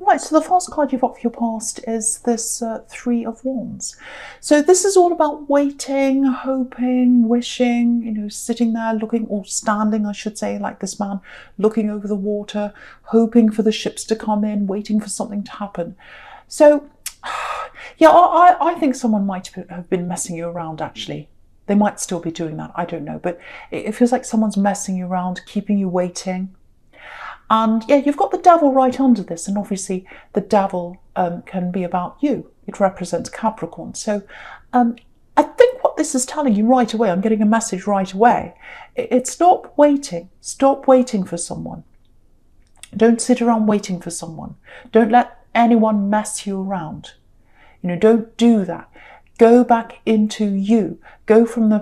Right, so the first card you've got for your past is this Three of Wands. So this is all about waiting, hoping, wishing, sitting there looking, or standing, I should say, like this man, looking over the water, hoping for the ships to come in, waiting for something to happen. So, yeah, I think someone might have been messing you around, actually. They might still be doing that, I don't know. But it feels like someone's messing you around, keeping you waiting. And yeah, you've got the devil right under this, and obviously the devil can be about you. It represents Capricorn. So I think what this is telling you right away, I'm getting a message right away, it's stop waiting. Stop waiting for someone. Don't sit around waiting for someone. Don't let anyone mess you around. Don't do that. Go back into you. Go from the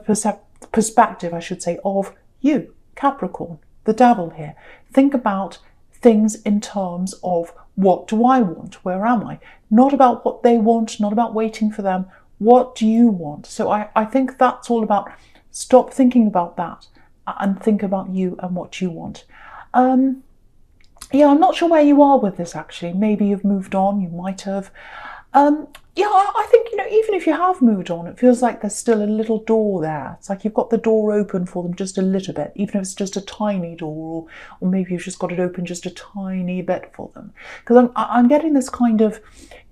perspective, I should say, of you, Capricorn, the devil here. Think about things in terms of, what do I want? Where am I? Not about what they want, not about waiting for them. What do you want? So I think that's all about, stop thinking about that and think about you and what you want. Yeah, I'm not sure where you are with this, actually. Maybe you've moved on, you might have. Yeah, I think, even if you have moved on, it feels like there's still a little door there. It's like you've got the door open for them just a little bit, even if it's just a tiny door, or maybe you've just got it open just a tiny bit for them. Because I'm getting this kind of,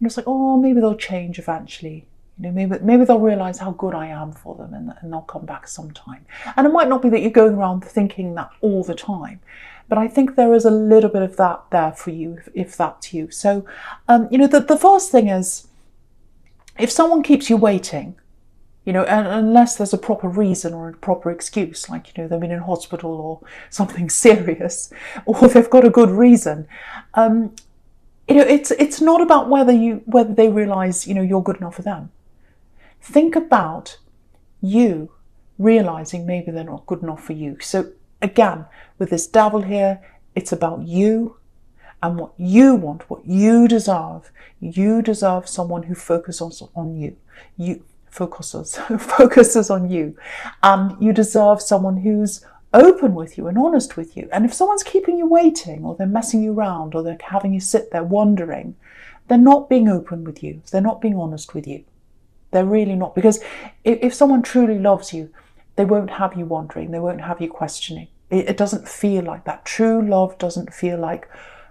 it's like, oh, maybe they'll change eventually. Maybe they'll realise how good I am for them, and they'll come back sometime. And it might not be that you're going around thinking that all the time, but I think there is a little bit of that there for you, if that's you. So, the first thing is, if someone keeps you waiting, and unless there's a proper reason or a proper excuse, like, they've been in hospital or something serious, or they've got a good reason, it's not about whether they realise, you're good enough for them. Think about you realising maybe they're not good enough for you. So again, with this devil here, it's about you and what you want, what you deserve. You deserve someone who focuses on you. Focuses on you. And you deserve someone who's open with you and honest with you. And if someone's keeping you waiting, or they're messing you around, or they're having you sit there wondering, they're not being open with you. They're not being honest with you. They're really not. Because if someone truly loves you, they won't have you wondering. They won't have you questioning. It doesn't feel like that. True love doesn't feel like,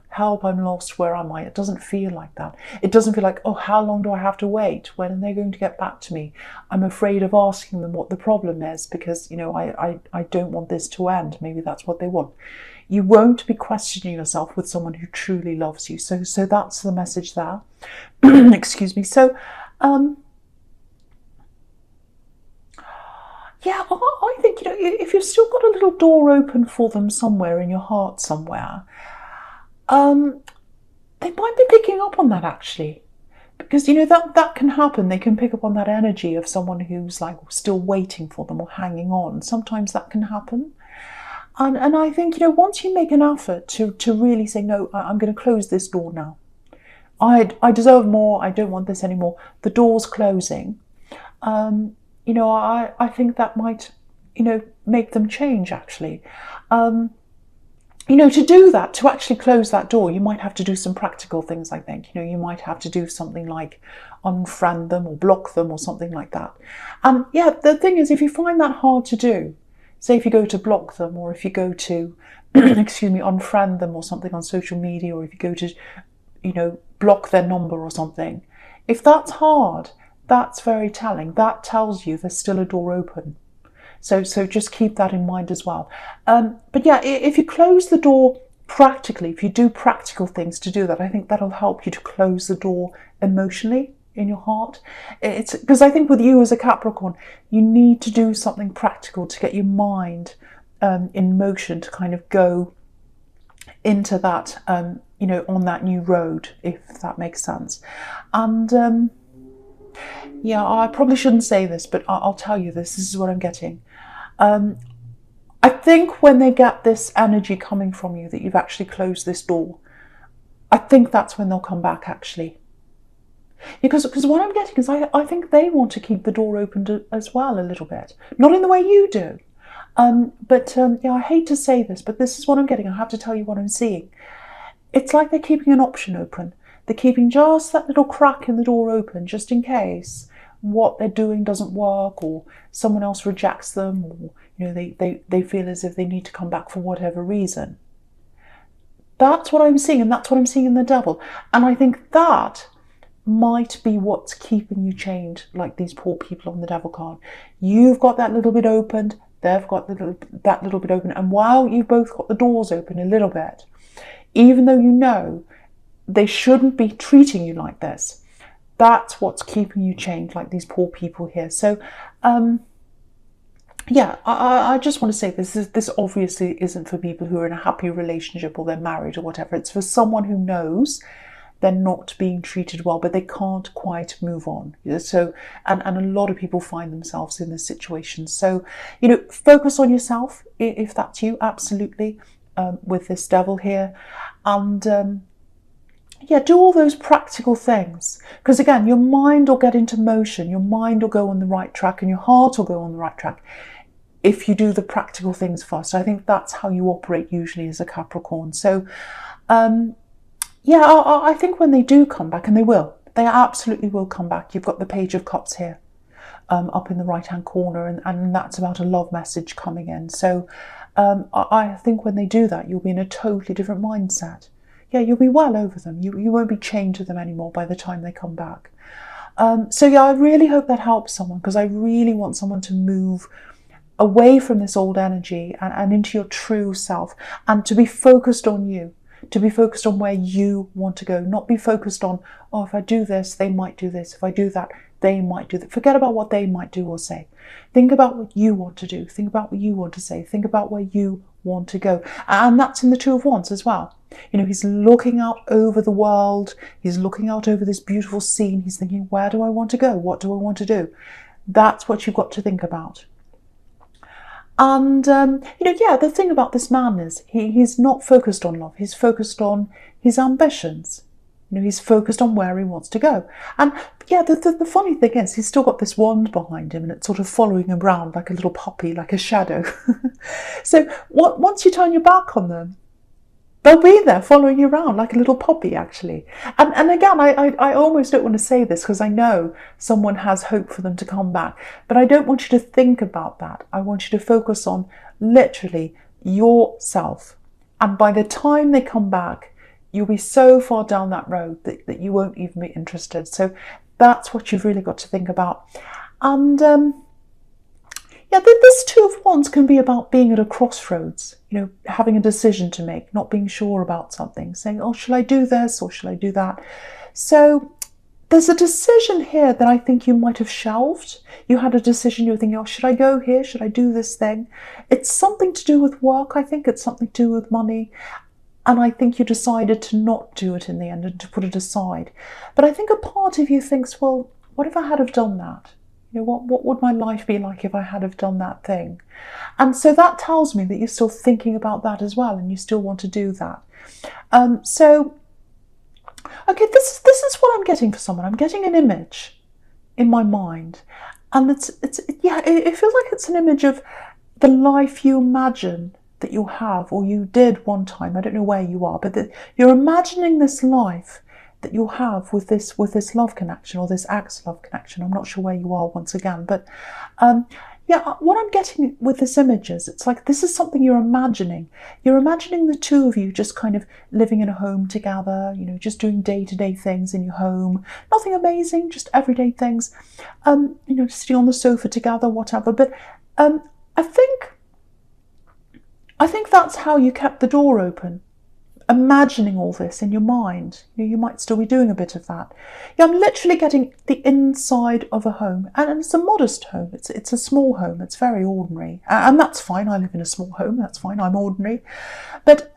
help, I'm lost, where am I? It doesn't feel like that. It doesn't feel like, oh, how long do I have to wait? When are they going to get back to me? I'm afraid of asking them what the problem is because, I don't want this to end. Maybe that's what they want. You won't be questioning yourself with someone who truly loves you. So that's the message there. Excuse me. So, yeah, I think, if you've still got a little door open for them somewhere in your heart somewhere, they might be picking up on that, actually, because that can happen. They can pick up on that energy of someone who's like still waiting for them or hanging on. Sometimes that can happen, and I think once you make an effort to really say, no, I'm going to close this door now. I deserve more. I don't want this anymore. The door's closing. I think that might make them change, actually. To do that, to actually close that door, you might have to do some practical things, I think. You might have to do something like unfriend them or block them or something like that. And yeah, the thing is, if you find that hard to do, say if you go to block them, or if you go to, unfriend them or something on social media, or if you go to, block their number or something, if that's hard, that's very telling. That tells you there's still a door open. So just keep that in mind as well. But yeah, if you close the door practically, if you do practical things to do that, I think that'll help you to close the door emotionally in your heart. It's because I think with you as a Capricorn, you need to do something practical to get your mind in motion to kind of go into that, on that new road, if that makes sense. And yeah, I probably shouldn't say this, but I'll tell you this. This is what I'm getting. I think when they get this energy coming from you that you've actually closed this door, I think that's when they'll come back, actually. Because what I'm getting is I think they want to keep the door open as well a little bit. Not in the way you do. But I hate to say this, but this is what I'm getting. I have to tell you what I'm seeing. It's like they're keeping an option open. They're keeping just that little crack in the door open, just in case what they're doing doesn't work, or someone else rejects them, or they feel as if they need to come back for whatever reason. That's what I'm seeing, and that's what I'm seeing in the devil. And I think that might be what's keeping you chained, like these poor people on the devil card. You've got that little bit opened, they've got that little bit open, and while you've both got the doors open a little bit, even though you know they shouldn't be treating you like this, that's what's keeping you chained, like these poor people here. So yeah, I just want to say this obviously isn't for people who are in a happy relationship or they're married or whatever. It's for someone who knows they're not being treated well, but they can't quite move on. So, and a lot of people find themselves in this situation. So, focus on yourself if that's you, absolutely, with this devil here. And yeah, do all those practical things. Because again, your mind will get into motion, your mind will go on the right track, and your heart will go on the right track if you do the practical things first. I think that's how you operate usually as a Capricorn. So, yeah, I think when they do come back, and they absolutely will come back. You've got the Page of Cups here, up in the right-hand corner, and that's about a love message coming in. So I think when they do that, you'll be in a totally different mindset. Yeah, you'll be well over them. You won't be chained to them anymore by the time they come back. So yeah, I really hope that helps someone, because I really want someone to move away from this old energy and into your true self, and to be focused on you, to be focused on where you want to go, not be focused on, oh, if I do this, they might do this. If I do that, they might do that. Forget about what they might do or say. Think about what you want to do. Think about what you want to say. Think about where you want to go. And that's in the Two of Wands as well. He's looking out over the world. He's looking out over this beautiful scene. He's thinking, where do I want to go? What do I want to do? That's what you've got to think about. And, yeah, the thing about this man is he's not focused on love. He's focused on his ambitions. He's focused on where he wants to go. And, yeah, the funny thing is he's still got this wand behind him, and it's sort of following him around like a little puppy, like a shadow. So once you turn your back on them, they'll be there following you around like a little puppy, actually. And again, I almost don't want to say this because I know someone has hope for them to come back. But I don't want you to think about that. I want you to focus on literally yourself. And by the time they come back, you'll be so far down that road that you won't even be interested. So that's what you've really got to think about. And yeah, this Two of Wands can be about being at a crossroads, having a decision to make, not being sure about something, saying, oh, shall I do this or shall I do that? So there's a decision here that I think you might have shelved. You had a decision, you were thinking, oh, should I go here? Should I do this thing? It's something to do with work, I think. It's something to do with money. And I think you decided to not do it in the end and to put it aside. But I think a part of you thinks, well, what if I had have done that? What would my life be like if I had have done that thing? And so that tells me that you're still thinking about that as well, and you still want to do that. So, okay, this is what I'm getting for someone. I'm getting an image in my mind, and it feels like it's an image of the life you imagine that you'll have, or you did one time. I don't know where you are, but you're imagining this life that you'll have with this love connection, or this ex-love connection. I'm not sure where you are once again, but yeah, what I'm getting with this image is it's like this is something you're imagining. You're imagining the two of you just kind of living in a home together, just doing day-to-day things in your home. Nothing amazing, just everyday things. Sitting on the sofa together, whatever. But I think that's how you kept the door open. Imagining all this in your mind. You might still be doing a bit of that. Yeah, I'm literally getting the inside of a home, and it's a modest home. It's a small home. It's very ordinary, and that's fine. I live in a small home. That's fine. I'm ordinary. But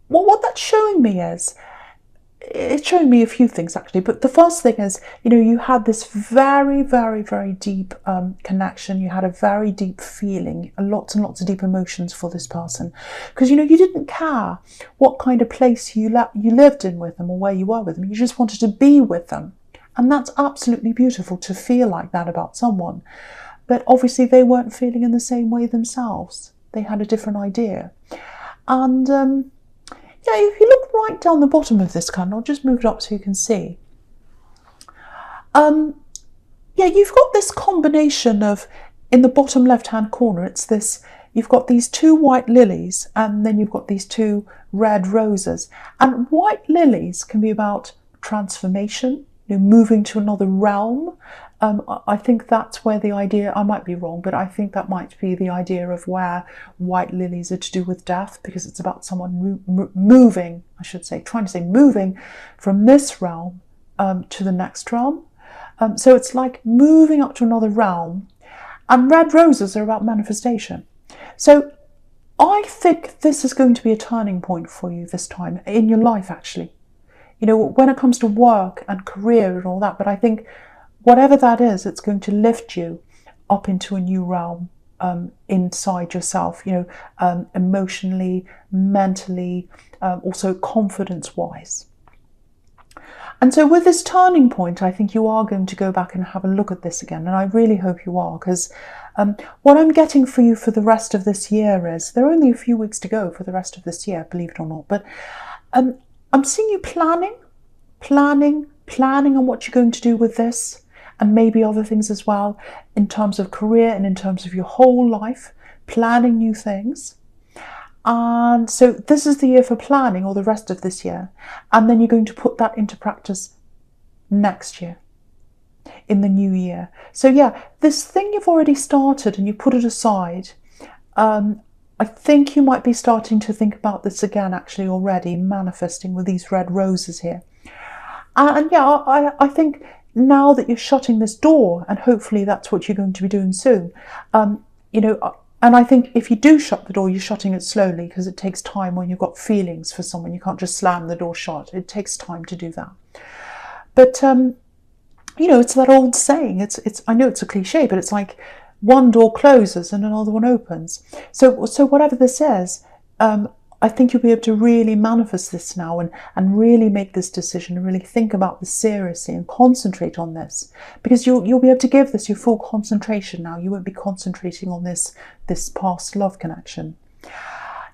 what that's showing me is, it's showing me a few things actually. But the first thing is, you had this very, very, very deep connection. You had a very deep feeling, lots and lots of deep emotions for this person, because you didn't care what kind of place you lived in with them or where you were with them. You just wanted to be with them, and that's absolutely beautiful to feel like that about someone. But obviously, they weren't feeling in the same way themselves. They had a different idea, and yeah, if you look right down the bottom of this card, and I'll just move it up so you can see. Yeah, you've got this combination of, in the bottom left-hand corner, it's this, you've got these 2 white lilies, and then you've got these 2 red roses. And white lilies can be about transformation, moving to another realm. I think that's where the idea, I might be wrong, but I think that might be the idea of where white lilies are to do with death, because it's about someone moving, I should say, trying to say moving from this realm to the next realm. So it's like moving up to another realm. And red roses are about manifestation. So I think this is going to be a turning point for you this time in your life, actually. When it comes to work and career and all that, but I think whatever that is, it's going to lift you up into a new realm inside yourself, emotionally, mentally, also confidence-wise. And so with this turning point, I think you are going to go back and have a look at this again. And I really hope you are, because what I'm getting for you for the rest of this year is, there are only a few weeks to go for the rest of this year, believe it or not. But I'm seeing you planning on what you're going to do with this, and maybe other things as well, in terms of career and in terms of your whole life, planning new things. And so this is the year for planning, or the rest of this year. And then you're going to put that into practice next year, in the new year. So yeah, this thing you've already started and you put it aside, I think you might be starting to think about this again, actually, already, manifesting with these red roses here. And yeah, I think now that you're shutting this door, and hopefully that's what you're going to be doing soon, and I think if you do shut the door, you're shutting it slowly, because it takes time when you've got feelings for someone. You can't just slam the door shut. It takes time to do that. But, it's that old saying. I know it's a cliche, but it's like one door closes and another one opens. So whatever this is, I think you'll be able to really manifest this now, and really make this decision, and really think about this seriously and concentrate on this, because you'll be able to give this your full concentration now. You won't be concentrating on this past love connection.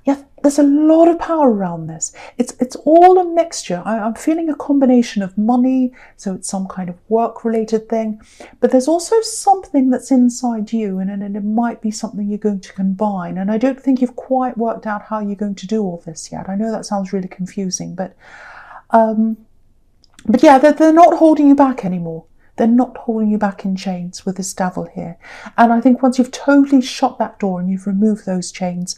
Yeah, there's a lot of power around this. It's all a mixture. I'm feeling a combination of money, so it's some kind of work-related thing, but there's also something that's inside you, and it might be something you're going to combine. And I don't think you've quite worked out how you're going to do all this yet. I know that sounds really confusing, but yeah, they're not holding you back anymore. They're not holding you back in chains with this devil here. And I think once you've totally shut that door and you've removed those chains,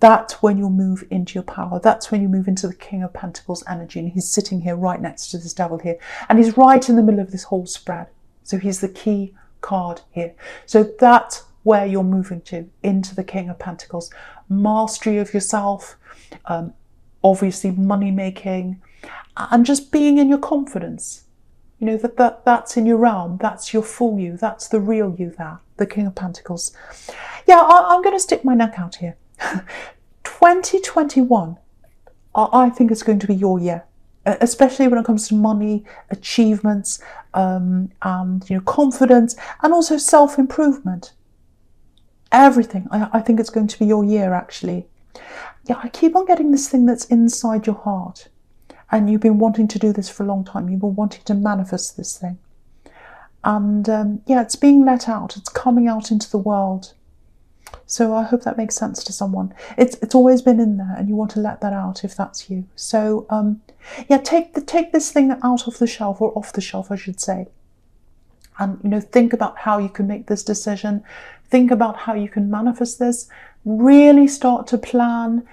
that's when you'll move into your power. That's when you move into the King of Pentacles energy. And he's sitting here right next to this devil here. And he's right in the middle of this whole spread. So he's the key card here. So that's where you're moving to, into the King of Pentacles. Mastery of yourself, obviously money making, and just being in your confidence. That's in your realm. That's your full you. That's the real you there, the King of Pentacles. Yeah, I'm going to stick my neck out here. 2021, I think it's going to be your year, especially when it comes to money, achievements, and confidence, and also self-improvement. Everything. I think it's going to be your year, actually. Yeah, I keep on getting this thing that's inside your heart, and you've been wanting to do this for a long time. You've been wanting to manifest this thing, and yeah, it's being let out. It's coming out into the world. So I hope that makes sense to someone. It's always been in there, and you want to let that out if that's you. So yeah, take this thing out of the shelf, or off the shelf, I should say. And think about how you can make this decision. Think about how you can manifest this. Really start to plan,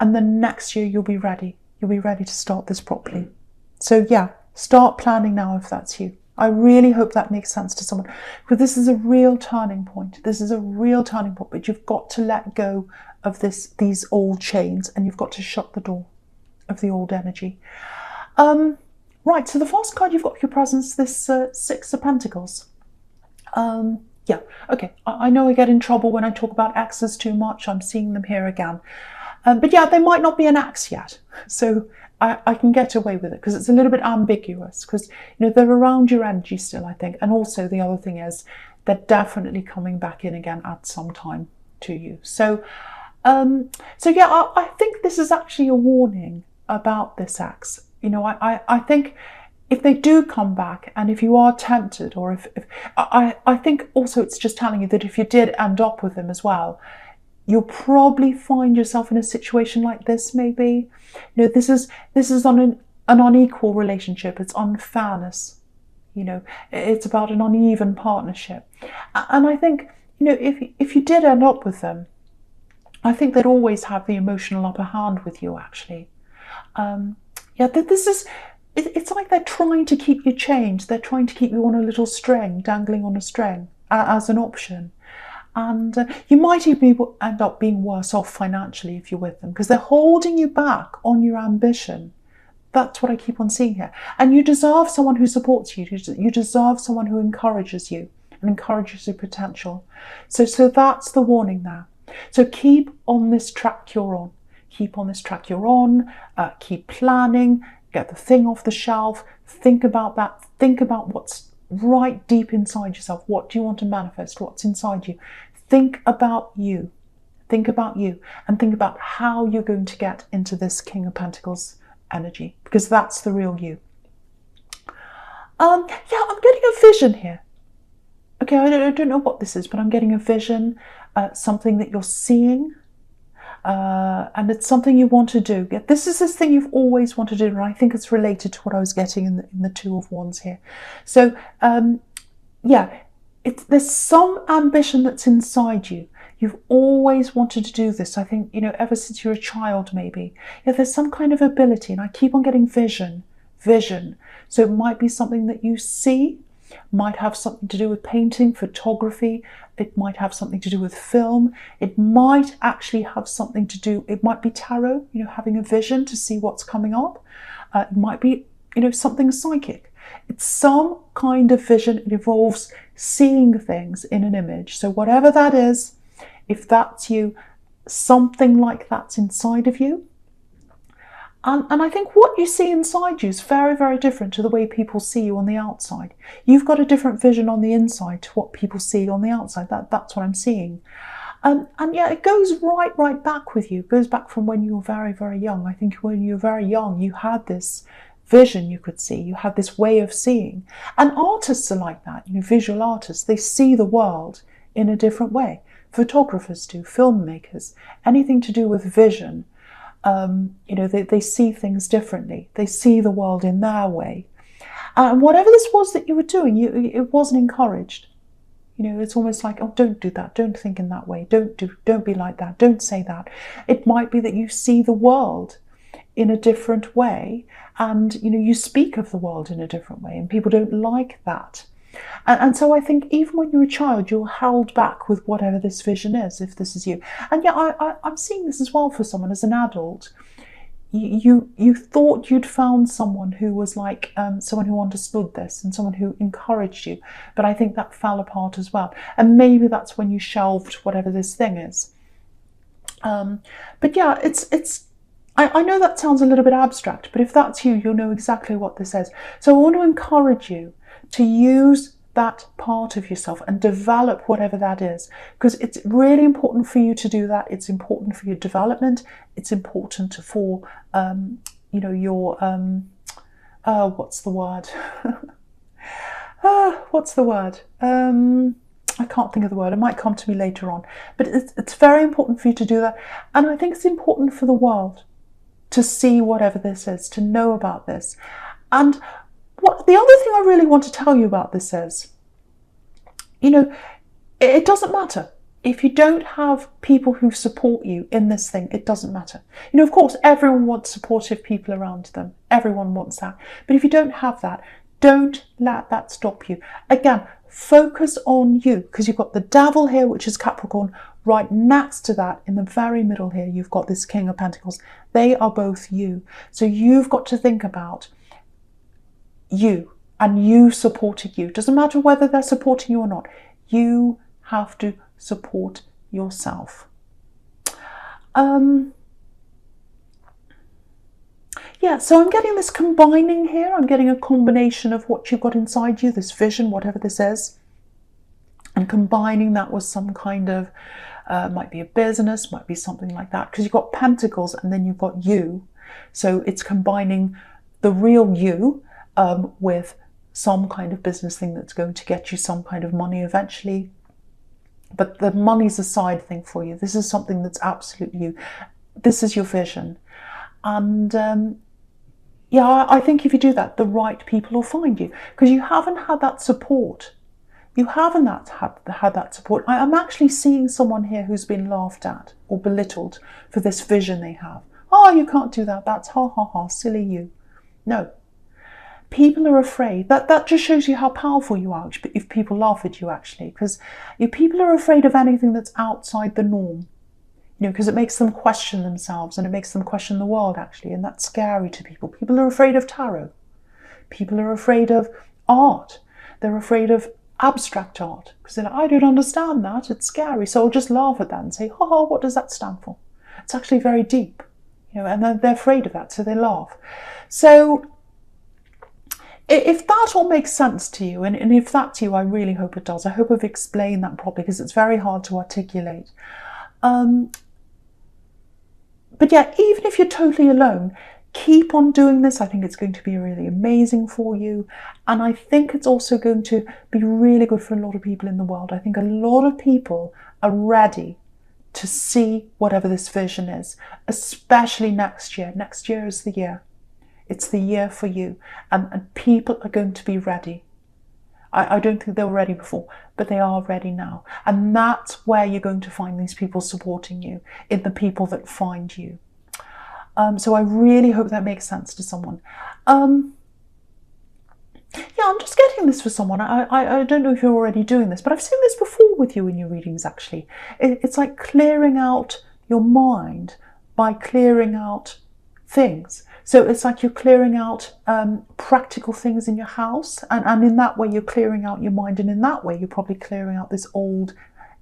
and then next year you'll be ready. You'll be ready to start this properly. So yeah, start planning now if that's you. I really hope that makes sense to someone, because this is a real turning point. This is a real turning point, but you've got to let go of these old chains, and you've got to shut the door of the old energy. Right, so the first card you've got for your presence, this Six of Pentacles. Yeah, okay, I know I get in trouble when I talk about exes too much. I'm seeing them here again. But yeah, they might not be an ex yet. So I can get away with it, because it's a little bit ambiguous, because they're around your energy still, I think. And also the other thing is, they're definitely coming back in again at some time to you. So yeah, I think this is actually a warning about this ex. You know, I think if they do come back, and if you are tempted, or if I think also it's just telling you that if you did end up with them as well, you'll probably find yourself in a situation like this. Maybe, you know, this is on an unequal relationship. It's unfairness. You know, it's about an uneven partnership. And I think, you know, if you did end up with them, I think they'd always have the emotional upper hand with you, actually. It's like they're trying to keep you chained. They're trying to keep you on a little string, dangling on a string as an option. And you might even end up being worse off financially if you're with them, because they're holding you back on your ambition. That's what I keep on seeing here. And you deserve someone who supports you. You deserve someone who encourages you and encourages your potential. So that's the warning there. So keep on this track you're on. Keep on this track you're on. Keep planning. Get the thing off the shelf. Think about that. Think about what's right deep inside yourself. What do you want to manifest? What's inside you? Think about you. Think about you. And think about how you're going to get into this King of Pentacles energy, because that's the real you. I'm getting a vision here. Okay, I don't know what this is, but I'm getting a vision, something that you're seeing, and it's something you want to do. This is this thing you've always wanted to do, and I think it's related to what I was getting in the Two of Wands here. So, there's some ambition that's inside you. You've always wanted to do this. I think, you know, ever since you're a child, maybe. Yeah, there's some kind of ability, and I keep on getting vision. So it might be something that you see, might have something to do with painting, photography. It might have something to do with film. It might actually have something to do, it might be tarot, you know, having a vision to see what's coming up. It might be, you know, something psychic. It's some kind of vision. It involves seeing things in an image. So whatever that is, if that's you, something like that's inside of you. And I think what you see inside you is very, very different to the way people see you on the outside. You've got a different vision on the inside to what people see on the outside. That's what I'm seeing. And yeah, it goes right back with you. It goes back from when you were very, very young. I think when you were very young, you had this vision you could see. You had this way of seeing. And artists are like that, you know, visual artists. They see the world in a different way. Photographers do, filmmakers, anything to do with vision. You know, they see things differently. They see the world in their way. And whatever this was that you were doing, it wasn't encouraged. You know, it's almost like, oh, don't do that. Don't think in that way. Don't be like that. Don't say that. It might be that you see the world in a different way, and, you know, you speak of the world in a different way, and people don't like that. And so I think even when you're a child, you're held back with whatever this vision is, if this is you. And yeah, I'm seeing this as well for someone as an adult. You thought you'd found someone who was like someone who understood this and someone who encouraged you, but I think that fell apart as well. And maybe that's when you shelved whatever this thing is. But yeah, I know that sounds a little bit abstract, but if that's you, you'll know exactly what this is. So I want to encourage you to use that part of yourself and develop whatever that is, because it's really important for you to do that. It's important for your development. It's important for you know, your what's the word? What's the word? I can't think of the word. It might come to me later on. But it's very important for you to do that. And I think it's important for the world to see whatever this is, to know about this. And the other thing I really want to tell you about this is, you know, it doesn't matter. If you don't have people who support you in this thing, it doesn't matter. You know, of course, everyone wants supportive people around them. Everyone wants that. But if you don't have that, don't let that stop you. Again, focus on you, because you've got the Devil here, which is Capricorn. Right next to that, in the very middle here, you've got this King of Pentacles. They are both you. So you've got to think about you and you supporting you. Doesn't matter whether they're supporting you or not. You have to support yourself. Yeah, so I'm getting this combining here. I'm getting a combination of what you've got inside you, this vision, whatever this is, and combining that with some kind of, might be a business, might be something like that, because you've got Pentacles and then you've got you. So it's combining the real you with some kind of business thing that's going to get you some kind of money eventually. But the money's a side thing for you. This is something that's absolutely you. This is your vision. And yeah, I think if you do that, the right people will find you, because you haven't had that support. You haven't had that support. I'm actually seeing someone here who's been laughed at or belittled for this vision they have. Oh, you can't do that. That's ha ha ha, silly you. No. People are afraid. That just shows you how powerful you are if people laugh at you, actually, because people are afraid of anything that's outside the norm. Because it makes them question themselves and it makes them question the world, actually, and that's scary to people. People are afraid of tarot. People are afraid of art. They're afraid of abstract art because they're like, I don't understand that, it's scary. So I'll just laugh at that and say, ha, what does that stand for? It's actually very deep, and they're afraid of that, so they laugh. So if that all makes sense to you, and if that's you, I really hope it does. I hope I've explained that properly, because it's very hard to articulate. But yeah, even if you're totally alone, keep on doing this. I think it's going to be really amazing for you. And I think it's also going to be really good for a lot of people in the world. I think a lot of people are ready to see whatever this vision is, especially next year. Next year is the year. It's the year for you. And people are going to be ready. I don't think they were ready before, but they are ready now. And that's where you're going to find these people supporting you, in the people that find you. So I really hope that makes sense to someone. Yeah, I'm just getting this for someone. I don't know if you're already doing this, but I've seen this before with you in your readings, actually. It's like clearing out your mind by clearing out things. So it's like you're clearing out practical things in your house, and in that way you're clearing out your mind, and in that way you're probably clearing out this old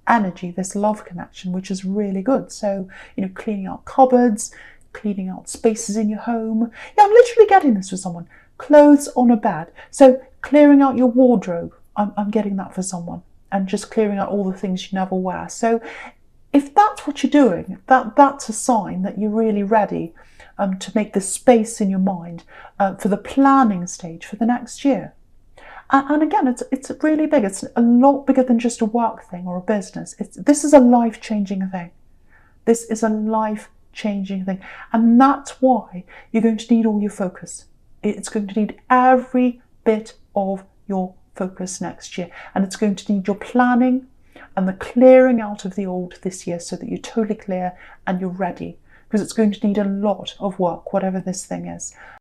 energy, this love connection, which is really good. So, cleaning out cupboards, cleaning out spaces in your home. Yeah, I'm literally getting this for someone. Clothes on a bed. So clearing out your wardrobe, I'm getting that for someone, and just clearing out all the things you never wear. So if that's what you're doing, that's a sign that you're really ready to make the space in your mind for the planning stage for the next year. And again, it's really big. It's a lot bigger than just a work thing or a business. This is a life-changing thing. This is a life-changing thing. And that's why you're going to need all your focus. It's going to need every bit of your focus next year. And it's going to need your planning and the clearing out of the old this year, so that you're totally clear and you're ready. Because it's going to need a lot of work, whatever this thing is.